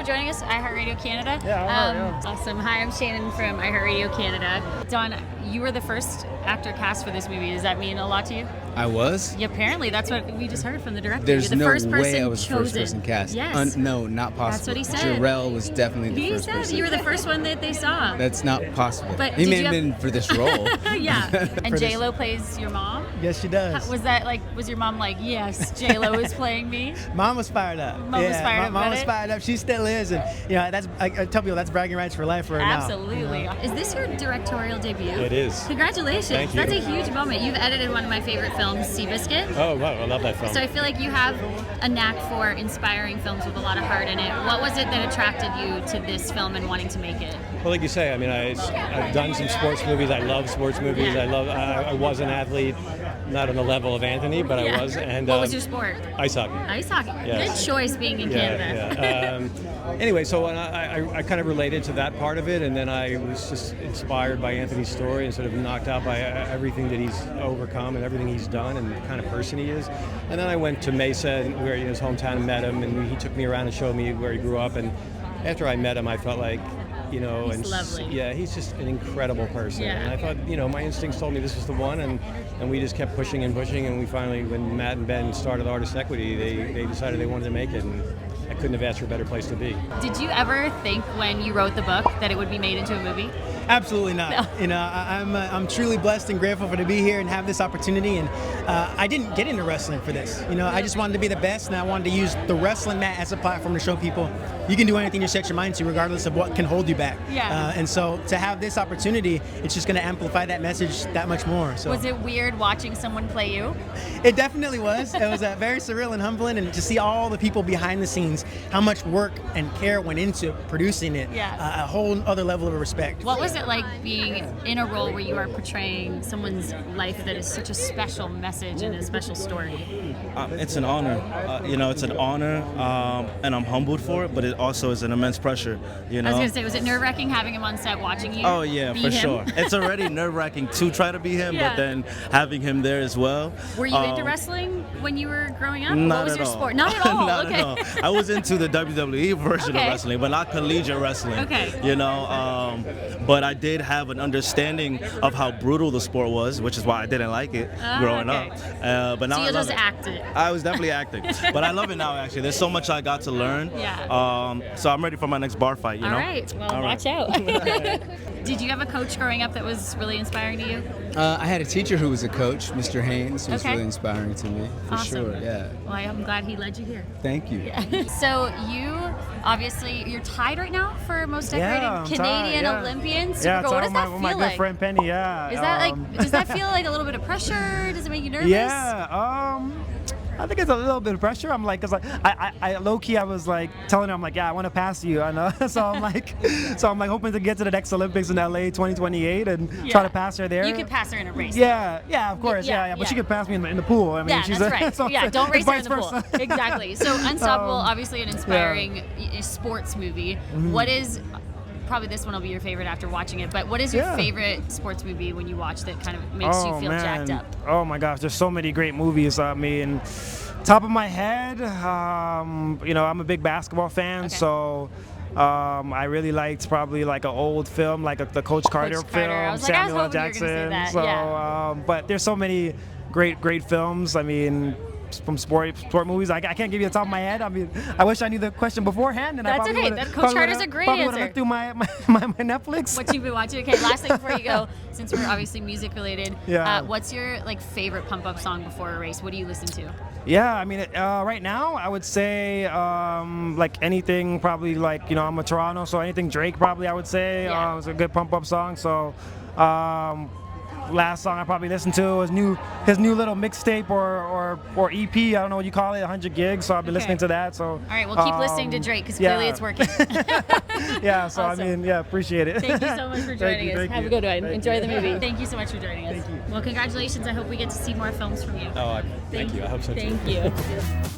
for joining us, iHeartRadio Canada. Yeah. Awesome. Hi, I'm Shannon from iHeartRadio Canada. Don, you were the first actor cast for this movie. Does that mean a lot to you? I was? Yeah, apparently. That's what we just heard from the director. There's You're the no first person way I was the first chosen. person cast. Yes. No, not possible. That's what he said. Jharel was definitely the first person. He said you were the first one that they saw. That's not possible. But he did may you have been for this role. Yeah. And J-Lo plays your mom? Yes, she does. Was that like, was your mom like, yes, J-Lo is playing me? Mom was fired up. Mom was fired up. Mom about was it? fired up. She still is, and that's I tell people that's bragging rights for life for her now. Absolutely. Is this your directorial debut? It is. Congratulations. Thank you. That's a huge moment. You've edited one of my favorite films, Seabiscuit. Oh, wow, I love that film. So I feel like you have a knack for inspiring films with a lot of heart in it. What was it that attracted you to this film and wanting to make it? Well, like you say, I mean, I've done some sports movies. I love sports movies. Yeah. I was an athlete, not on the level of Anthony, but Yeah. I was. And what was your sport? Ice hockey. Ice hockey. Yes. Good choice being in Canada. Yeah. Anyway, so I kind of related to that part of it, and then I was just inspired by Anthony's story and sort of knocked out by everything that he's overcome and everything he's done and the kind of person he is. And then I went to Mesa, where in his hometown, and met him, and he took me around and showed me where he grew up. And after I met him, I felt like, He's lovely. Yeah, he's just an incredible person. Yeah. And I thought, my instincts told me this was the one, and we just kept pushing and pushing, and we finally, when Matt and Ben started Artist Equity, they decided they wanted to make it, and I couldn't have asked for a better place to be. Did you ever think when you wrote the book that it would be made into a movie? Absolutely not. No. I'm truly blessed and grateful to be here and have this opportunity. And I didn't get into wrestling for this. I just wanted to be the best, and I wanted to use the wrestling mat as a platform to show people you can do anything you set your mind to, regardless of what can hold you back. Yeah. And so to have this opportunity, it's just going to amplify that message that much more. So Was it weird watching someone play you? It definitely was. It was very surreal and humbling, and to see all the people behind the scenes, how much work and care went into producing it. Yeah. A whole other level of respect. What was it like being in a role where you are portraying someone's life that is such a special message and a special story? It's an honor. It's an honor, and I'm humbled for it, but it also is an immense pressure. I was going to say, was it nerve-wracking having him on set watching you? Oh, yeah, be for him? sure. It's already nerve-wracking to try to be him, Yeah. but then having him there as well. Were you into wrestling when you were growing up? Not What was at your all. sport? Not at all. Not Okay. at all. I was into the WWE version Okay. of wrestling, but not collegiate wrestling. Okay. But I did have an understanding of how brutal the sport was, which is why I didn't like it growing okay. up. But now So I you love just it. acted. I was definitely acting, but I love it now. Actually, there's so much I got to learn. Yeah. So I'm ready for my next bar fight. You know. All right. Well, All watch right. out. Did you have a coach growing up that was really inspiring to you? I had a teacher who was a coach, Mr. Haynes, who was Okay. really inspiring to me, for Awesome. sure. Yeah. Well, I'm glad he led you here. Thank you. So you, obviously, you're tied right now for most decorated I'm tied, Canadian yeah. Olympian. Super Yeah, cool. What does that with feel my like? good friend Penny. Yeah. Is that like? Does that feel like a little bit of pressure? Does it make you nervous? Yeah. I think it's a little bit of pressure. I'm like, cause I low key, I was like telling her, I'm like, yeah, I want to pass you. I know. so I'm like hoping to get to the next Olympics in LA 2028 and try to pass her there. You could pass her in a race. Yeah, of course. Yeah. But she could pass me in the pool. I mean, Yeah, she's that's right. so Yeah, don't race her in vice the pool. versa. Exactly. So Unstoppable, obviously an inspiring sports movie. What is, probably this one will be your favorite after watching it, but what is your favorite sports movie when you watch that kind of makes you feel jacked up? Oh my gosh, there's so many great movies. I mean, top of my head, I'm a big basketball fan, so I really liked probably like an old film, like the Coach Carter film, I was like, I was Samuel L. hoping you were Jackson. gonna say that. So, Yeah. But there's so many great films. I mean, from sport movies, I can't give you the top of my head. I mean, I wish I knew the question beforehand. And That's I probably okay. would've- Coach Carter's a great probably answer. Looked through my Netflix. What you've been watching. Okay, last thing before you go, since we're obviously music related, Yeah. what's your favorite pump up song before a race? What do you listen to? Yeah, I mean, right now I would say like anything, probably like I'm a Toronto, so anything Drake probably I would say is a good pump up song. So last song I probably listened to was his new little mixtape or EP. I don't know what you call it, 100 gigs. So I've been listening to that. So all right, well keep listening to Drake because clearly it's working. Yeah, so Awesome. I mean, appreciate it. Thank you so much for joining us. Thank Have you. a good one. Thank Enjoy you. the movie. Thank you so much for joining us. Thank you. Well, congratulations. I hope we get to see more films from you. Oh, thank you. I hope so too. Thank you.